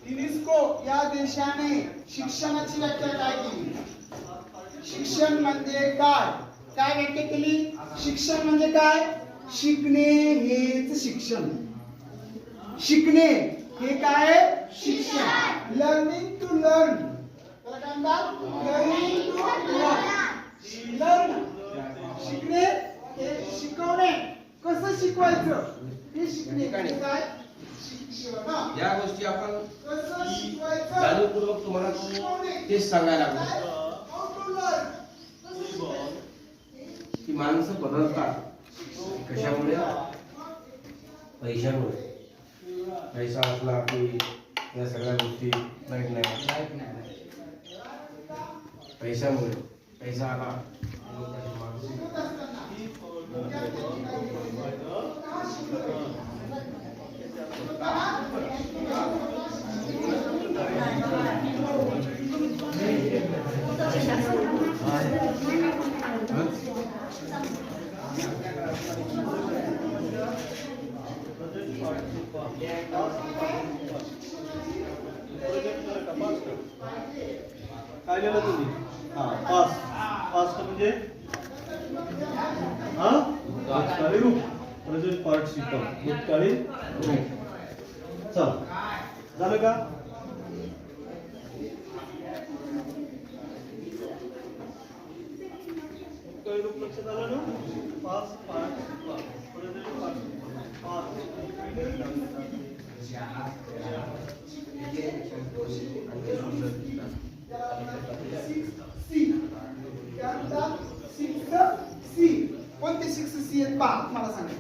UNESCO या देशाने शिक्षणाची व्याख्या काय केली? शिक्षण म्हणजे काय? काय व्याख्या केली? शिक्षण म्हणजे काय? शिकणे हेच शिक्षण. शिकणे हे काय? शिक्षण. Learning to learn. त्याला काय म्हणतात? Learning to learn. लर्न शिकणे हे शिकवणे. कसं शिकवायचं हे शिकणे. काय? शिक्षण. या गोष्टी आपण कसं शिकवायचं जाणीवपूर्वक तुम्हाला तेच सांगायला लागलो की माणसं बदलतात. कशामुळे? पैशामुळे. पैसा असला की या सगळ्या गोष्टी लाईट नाही. पैशामुळे पैसा आला काय लिहिलं तुम्ही? पास्ट. पास्ट म्हणजे भूतकाळी रूप. प्रेझेंट पार्टिसिपल भूतकाळी रूप. चल झालं का? भूतकाळी रूप लक्षात आलं ना? पास्ट पार्टिसिपल प्रेझेंट पार्टिसिपल कोणते 6 सी आहेत पहा मला सांगा.